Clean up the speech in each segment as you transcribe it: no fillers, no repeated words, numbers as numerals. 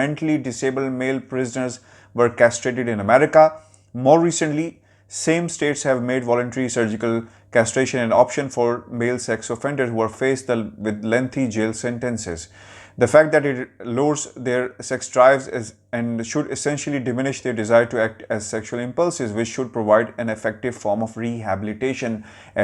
mentally disabled male prisoners were castrated in America, more recently, same states have made voluntary surgical castration an option for male sex offenders who are faced with lengthy jail sentences. The fact that it lowers their sex drives and should essentially diminish their desire to act as sexual impulses, which should provide an effective form of rehabilitation.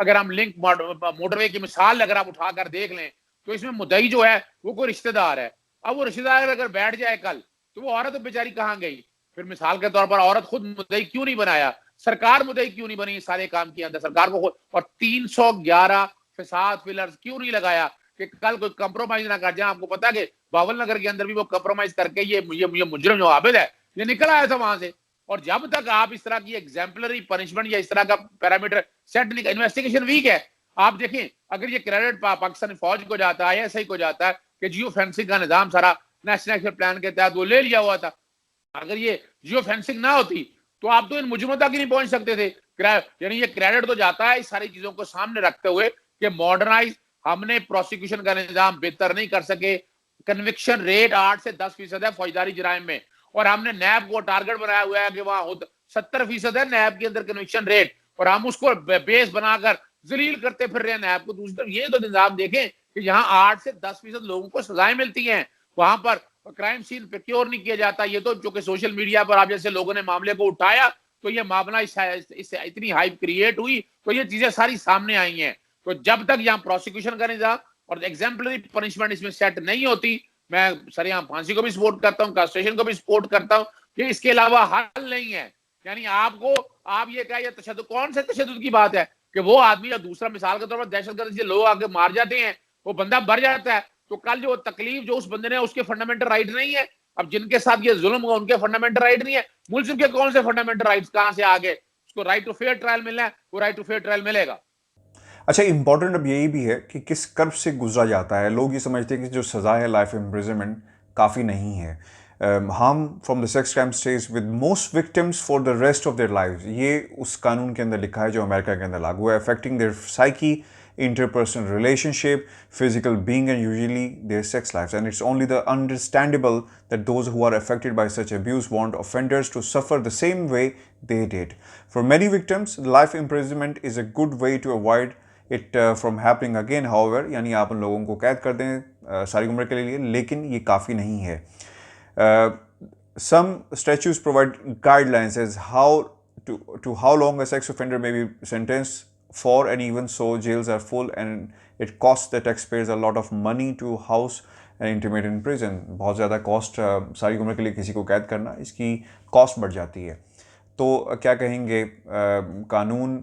اگر ہم link motor وے کی مثال اگر آپ اٹھا کر دیکھ لیں تو اس میں مدعی جو ہے وہ کوئی رشتہ دار ہے. اب وہ رشتہ دار اگر بیٹھ جائے کل تو وہ عورت بیچاری کہاں گئی؟ پھر مثال کے طور پر عورت خود مدعی کیوں نہیں بنایا؟ سرکار مدعی کیوں نہیں بنی اس سارے کام کے اندر؟ سرکار کو خود. اور 311 فساد فلرز کیوں نہیں لگایا کہ کل کوئی کمپرومائز نہ کر جائے؟ آپ کو پتا کہ باول نگر کے اندر بھی وہ کمپرومائز کر کے یہ مجرم جو عابد ہے یہ نکل آیا تھا وہاں سے. اور جب تک آپ اس طرح کی ایگزامپلری پنشمنٹ یا اس طرح کا پیرامیٹر سیٹ نہیں، انویسٹیگیشن ویک ہے. آپ دیکھیں اگر یہ کریڈٹ پاکستانی فوج کو جاتا ہے، ایسا ہی کو جاتا ہے کہ جیو فینسنگ کا نظام سارا نیشنل پلان کے تحت وہ لے لیا ہوا تھا. اگر یہ جیو فینسنگ نہ ہوتی تو آپ تو ان مجرموں تک ہی نہیں پہنچ سکتے تھے. یعنی یہ کریڈٹ تو جاتا ہے اس ساری چیزوں کو سامنے رکھتے ہوئے کہ ماڈرنائز ہم نے پروسیکیوشن کا نظام بہتر نہیں کر سکے. کنوکشن ریٹ 8 سے 10% ہے فوجداری جرائم میں، اور ہم نے نیب کو ٹارگٹ بنایا ہوا ہے کہ وہاں 70% ہے نیب کے اندر کنوکشن ریٹ، اور ہم اس کو بیس بنا کر ذلیل کرتے پھر رہے ہیں نیب کو. دوسری طرف یہ تو نظام دیکھیں کہ یہاں 8 سے 10% لوگوں کو سزائیں ملتی ہیں، وہاں پر کرائم سین پریکیور نہیں کیا جاتا. یہ تو چونکہ سوشل میڈیا پر آپ جیسے لوگوں نے معاملے کو اٹھایا تو یہ معاملہ اس سے اتنی ہائپ کریٹ ہوئی تو یہ چیزیں ساری سامنے آئی ہیں. تو جب تک یہاں پروسیکیوشن کا نظام اور ایگزامپلری پنشمنٹ اس میں سیٹ نہیں ہوتی، میں سریعام پھانسی کو بھی سپورٹ کرتا ہوں، کاسٹریشن کو بھی سپورٹ کرتا ہوں کہ اس کے علاوہ حل نہیں ہے. یعنی آپ یہ کہا یہ تشدد، کون سے تشدد کی بات ہے کہ وہ آدمی یا دوسرا مثال کے طور پر دہشت گرد سے لوگ آگے مار جاتے ہیں، وہ بندہ بھر جاتا ہے، تو کل جو تکلیف جو اس بندے نے اس کے فنڈامنٹل رائٹ نہیں ہے. اب جن کے ساتھ یہ ظلم ہوا ان کے فنڈامنٹل رائٹ نہیں ہے، ملزم کے کون سے فنڈامنٹل رائٹس کہاں سے آگے؟ اس کو رائٹ ٹو فیئر ٹرائل ملنا ہے، وہ رائٹ ٹو فیئر ٹرائل ملے گا. اچھا امپورٹنٹ اب یہی بھی ہے کہ کس کرب سے گزرا جاتا ہے. لوگ یہ سمجھتے ہیں کہ جو سزا ہے لائف امپریزنمنٹ کافی نہیں ہے. Harm from the sex crime stays with most victims for the rest of their life. یہ اس قانون کے اندر لکھا ہے جو امریکہ کے اندر لاگو ہے. Affecting their psyche, interpersonal relationship, physical being, and usually their sex lives. And it's only the understandable that those who are affected by such abuse want offenders to suffer the same way they did. For many victims, life imprisonment is a good way to avoid it from happening again. However, یعنی آپ ان لوگوں کو قید کر دیں ساری عمر کے لیے، لیکن یہ کافی نہیں ہے. Some statutes provide guidelines as to how long a sex offender may be sentenced for, and even so jails are full and it costs the taxpayers a lot of money to house an inmate in prison. بہت زیادہ cost ساری عمر کے لیے کسی کو قید کرنا، اس کی کاسٹ بڑھ جاتی ہے. تو کیا کہیں گے قانون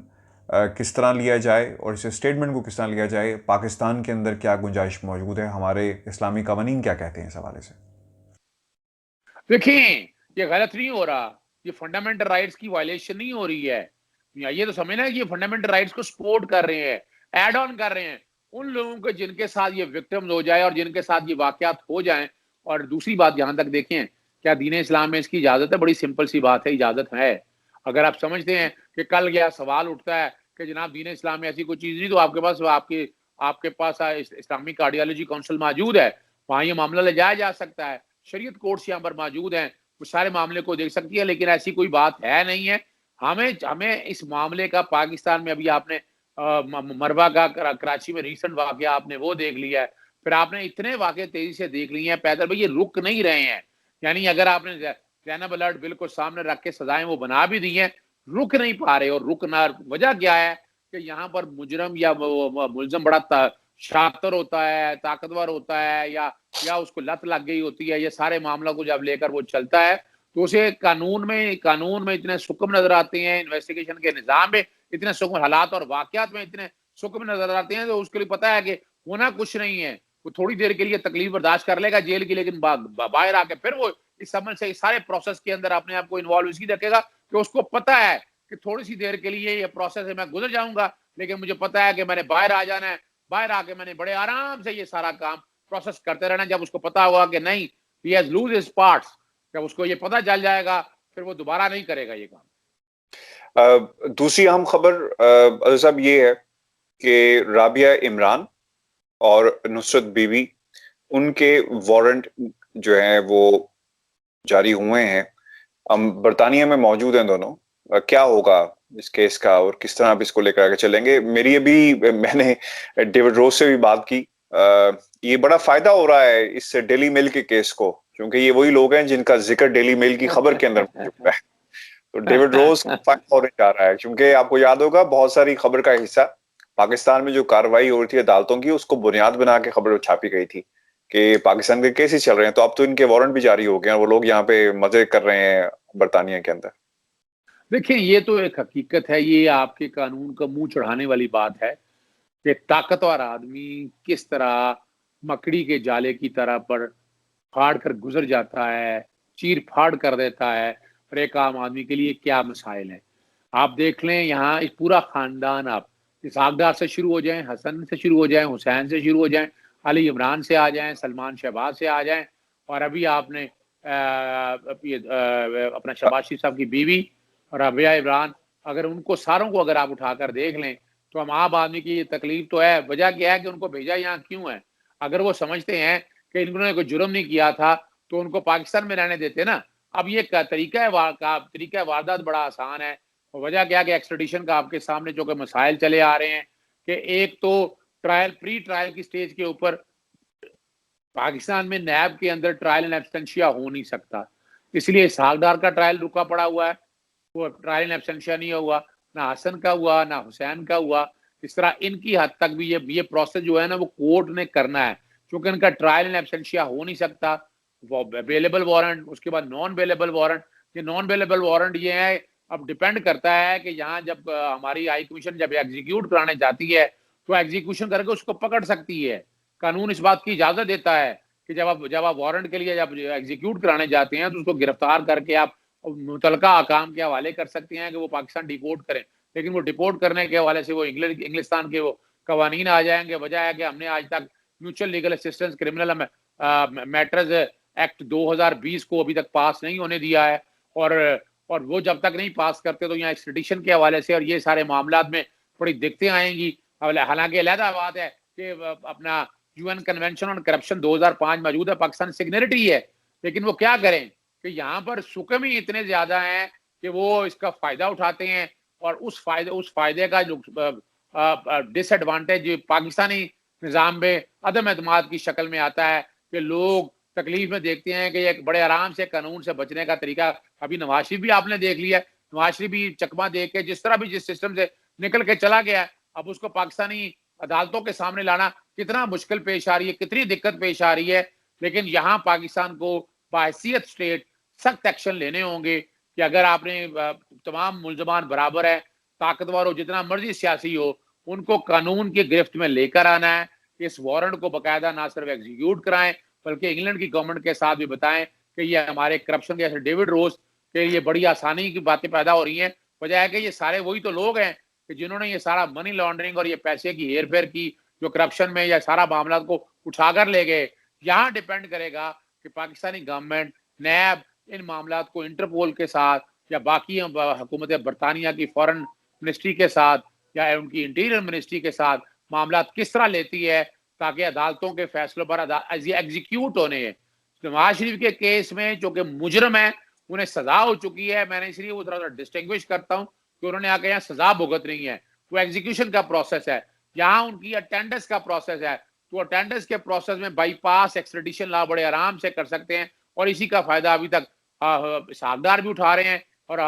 کس طرح لیا جائے اور اس اسٹیٹمنٹ کو کس طرح لیا جائے؟ پاکستان کے اندر کیا گنجائش موجود ہے؟ ہمارے اسلامی قوانین کیا کہتے ہیں اس حوالے سے؟ دیکھیں یہ غلط نہیں ہو رہا، یہ فنڈامنٹل رائٹس کی وائلیشن نہیں ہو رہی ہے. یہ تو سمجھنا ہے کہ یہ فنڈامنٹل رائٹس کو سپورٹ کر رہے ہیں، ایڈ آن کر رہے ہیں ان لوگوں کو جن کے ساتھ یہ وکٹمز ہو جائے اور جن کے ساتھ یہ واقعات ہو جائیں. اور دوسری بات یہاں تک دیکھیں کیا دین اسلام میں اس کی اجازت ہے؟ بڑی سمپل سی بات ہے، اجازت ہے. اگر آپ سمجھتے ہیں کہ کل یہ سوال اٹھتا ہے کہ جناب دین اسلام میں ایسی کوئی چیز نہیں، تو آپ کے پاس اسلامک آئیڈیالوجی کونسل موجود ہے، وہاں یہ معاملہ لے جایا جا سکتا ہے. شریعت کورٹس یہاں پر موجود ہیں، وہ سارے معاملے کو دیکھ سکتی ہے. لیکن ایسی کوئی بات ہے نہیں ہے. ہمیں اس معاملے کا پاکستان میں ابھی آپ نے مروا کا کراچی میں ریسنٹ واقعہ آپ نے وہ دیکھ لیا ہے، پھر آپ نے اتنے واقعے تیزی سے دیکھ لیے ہیں پیدل بھائی، یہ رک نہیں رہے ہیں. یعنی اگر آپ نے زینب الرٹ بل کو سامنے رکھ کے سزائیں وہ بنا بھی دی ہیں، رک نہیں پا رہے. اور رکنا وجہ کیا ہے کہ یہاں پر مجرم یا ملزم بڑا شاطر ہوتا ہے، طاقتور ہوتا ہے، یا اس کو لت لگ گئی ہوتی ہے. یہ سارے معاملہ کو جب لے کر وہ چلتا ہے تو اسے قانون میں اتنے سکم نظر آتے ہیں، انویسٹیگیشن کے نظام میں اتنے سکم، حالات اور واقعات میں اتنے سکم نظر آتے ہیں، تو اس کے لیے پتا ہے کہ ہونا کچھ نہیں ہے. وہ تھوڑی دیر کے لیے تکلیف برداشت کر لے گا جیل کی، لیکن باہر آ کے پھر وہ اس عمل سے اس سارے پروسیس کے اندر اپنے آپ کو انوالو اس کی رکھے گا کہ اس کو پتا ہے کہ تھوڑی سی دیر کے لیے یہ پروسیس ہے، میں گزر جاؤں گا، لیکن مجھے پتا ہے کہ میں نے باہر آ جانا ہے. باہر آ کے میں نے بڑے آرام سے یہ سارا کام پروسیس کرتے رہنا. جب اس کو پتا ہوا کہ نہیں he has lose his parts، جب اس کو یہ پتا چل جائے گا پھر وہ دوبارہ نہیں کرے گا یہ کام. دوسری اہم خبر عزیز صاحب یہ ہے کہ رابعہ عمران اور نصرت بی بی ان کے وارنٹ جو ہیں وہ جاری ہوئے ہیں. ہم برطانیہ میں موجود ہیں دونوں. کیا ہوگا اس کیس کا اور کس طرح آپ اس کو لے کر آگے چلیں گے؟ میں نے ڈیوڈ روز سے بھی بات کی. یہ بڑا فائدہ ہو رہا ہے اس سے ڈیلی میل کے کیس کو، کیونکہ یہ وہی لوگ ہیں جن کا ذکر ڈیلی میل کی خبر کے اندر موجود ہے. تو ڈیوڈ روز فائدہ ہونے جا رہا ہے، کیونکہ آپ کو یاد ہوگا بہت ساری خبر کا حصہ پاکستان میں جو کارروائی ہو رہی تھی عدالتوں کی اس کو بنیاد بنا کے خبر چھاپی گئی تھی کہ پاکستان کے کیسز چل رہے ہیں، تو اب تو ان کے وارنٹ بھی جاری ہو گئے ہیں، وہ لوگ یہاں پہ مزے کر رہے ہیں برطانیہ کے اندر. دیکھیں یہ تو ایک حقیقت ہے، یہ آپ کے قانون کا منہ چڑھانے والی بات ہے کہ طاقتور آدمی کس طرح مکڑی کے جالے کی طرح پر پھاڑ کر گزر جاتا ہے، چیر پھاڑ کر دیتا ہے، اور ایک عام آدمی کے لیے کیا مسائل ہیں. آپ دیکھ لیں یہاں اس پورا خاندان، آپ اسحاق ڈار سے شروع ہو جائیں، حسن سے شروع ہو جائیں، حسین سے شروع ہو جائیں، علی عمران سے آ جائیں، سلمان شہباز سے آ جائیں، اور ابھی آپ نے اپنا شہباز شریف صاحب کی بیوی رابعہ عمران، اگر ان کو ساروں کو اگر آپ اٹھا کر دیکھ لیں تو ہم عام آدمی کی یہ تکلیف تو ہے. وجہ کیا ہے کہ ان کو بھیجا یہاں کیوں ہے؟ اگر وہ سمجھتے ہیں کہ انہوں نے کوئی جرم نہیں کیا تھا تو ان کو پاکستان میں رہنے دیتے نا. اب یہ طریقہ واردات بڑا آسان ہے. وجہ کیا کہ ایکسٹریڈیشن کا آپ کے سامنے جو کہ مسائل چلے آ رہے ہیں کہ ایک تو پری ٹرائل کی سٹیج کے اوپر پاکستان میں نیب کے اندر ٹرائل اینڈ ایبسٹینشیا ہو نہیں سکتا، اس لیے اسحاق ڈار کا ٹرائل رکا پڑا ہوا ہے، وہ ٹرائل اینڈ ایبسٹینشیا نہیں ہوا، نہ حسن کا ہوا نہ حسین کا ہوا. اس طرح ان کی حد تک بھی یہ پروسیس جو ہے نا وہ کورٹ نے کرنا ہے، چونکہ ان کا ٹرائل اینڈ ایبسٹینشیا ہو نہیں سکتا. وہ اویلیبل وارنٹ، اس کے بعد نان اویلیبل وارنٹ. یہ نان اویلیبل وارنٹ یہ ہے، اب ڈیپینڈ کرتا ہے کہ یہاں جب ہماری ہائی کمیشن جب ایگزیکیوٹ کرانے جاتی ہے تو ایگزیکیوشن کر کے اس کو پکڑ سکتی ہے. قانون اس بات کی اجازت دیتا ہے کہ جب آپ وارنٹ کے لیے جب ایگزیکیوٹ کرانے جاتے ہیں تو اس کو گرفتار کر کے آپ متعلقہ حکام کے حوالے کر سکتے ہیں کہ وہ پاکستان ڈیپورٹ کریں. لیکن وہ ڈیپورٹ کرنے کے حوالے سے وہ انگلستان کے وہ قوانین آ جائیں گے. وجہ ہے کہ ہم نے آج تک mutual legal assistance criminal matters act 2020 کو ابھی تک پاس نہیں ہونے دیا ہے، اور وہ جب تک نہیں پاس کرتے تو یہاں ایکسٹریڈیشن کے حوالے سے اور یہ سارے معاملات میں بڑی دقتیں آئیں گی. حالانکہ علیحدہ بات ہے کہ اپنا UN کنونشن آن کرپشن 2005 موجود ہے، پاکستان سگنیٹری ہے، لیکن وہ کیا کریں کہ یہاں پر سکم ہی اتنے زیادہ ہیں کہ وہ اس کا فائدہ اٹھاتے ہیں، اور اس فائدے کا جو ڈس ایڈوانٹیج پاکستانی نظام میں عدم اعتماد کی شکل میں آتا ہے کہ لوگ تکلیف میں دیکھتے ہیں کہ ایک بڑے آرام سے قانون سے بچنے کا طریقہ. ابھی نواز شریف بھی آپ نے دیکھ لیا ہے، نواز شریف بھی چکما دیکھ کے جس طرح بھی جس سسٹم سے نکل کے چلا گیا ہے، اب اس کو پاکستانی عدالتوں کے سامنے لانا کتنا مشکل پیش آ رہی ہے، کتنی دقت پیش آ رہی ہے. لیکن یہاں پاکستان کو بحیثیت سٹیٹ سخت ایکشن لینے ہوں گے کہ اگر آپ نے تمام ملزمان برابر ہے، طاقتور ہو، جتنا مرضی سیاسی ہو، ان کو قانون کی گرفت میں لے کر آنا ہے. اس وارنٹ کو باقاعدہ نہ صرف ایگزیکیوٹ کرائیں بلکہ انگلینڈ کی گورنمنٹ کے ساتھ بھی بتائیں کہ یہ ہمارے کرپشن کے جیسے ڈیوڈ روز کہ یہ بڑی آسانی کی باتیں پیدا ہو رہی ہیں. وجہ ہے کہ یہ سارے وہی تو لوگ ہیں کہ جنہوں نے یہ سارا منی لانڈرنگ اور یہ پیسے کی ہیر پھیر کی جو کرپشن میں یا سارا معاملات کو اٹھا کر لے گئے. یہاں ڈیپینڈ کرے گا کہ پاکستانی گورنمنٹ، نیب ان معاملات کو انٹرپول کے ساتھ یا باقی حکومت برطانیہ کی فارن منسٹری کے ساتھ یا ان کی انٹیریئر منسٹری کے ساتھ معاملات کس طرح لیتی ہے تاکہ عدالتوں کے فیصلوں پر ایگزیکیوٹ ہونے ہیں. نواز شریف کے کیس میں جو کہ مجرم ہے انہیں سزا ہو چکی ہے، میں نے اس لیے وہ ذرا ڈسٹنگوش کرتا ہوں کہ انہوں نے آ کے یہاں سزا بھگت رہی ہے، وہ ایگزیکیوشن کا پروسیس ہے. یہاں ان کی اٹینڈنس کا پروسیس ہے، تو اٹینڈنس کے پروسیس میں بائی پاس ایکسٹریڈیشن لا بڑے آرام سے کر سکتے ہیں، اور اسی کا فائدہ ابھی تک اسحاق ڈار بھی اٹھا رہے ہیں اور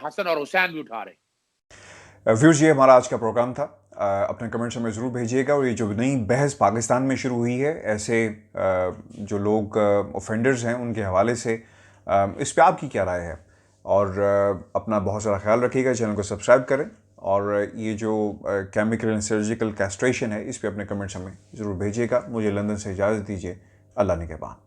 حسن اور حسین بھی اٹھا رہے ہیں. ویورز یہ ہمارا آج کا پروگرام تھا. اپنے کمنٹس ہمیں ضرور بھیجیے گا. اور یہ جو نئی بحث پاکستان میں شروع ہوئی ہے ایسے جو لوگ اوفینڈرز ہیں ان کے حوالے سے، اس پہ آپ کی کیا رائے ہے؟ اور اپنا بہت سارا خیال رکھیے گا، چینل کو سبسکرائب کریں، اور یہ جو کیمیکل اینڈ سرجیکل کیسٹریشن ہے اس پہ اپنے کمنٹس ہمیں ضرور بھیجیے گا. مجھے لندن سے اجازت دیجیے. اللہ نگہبان.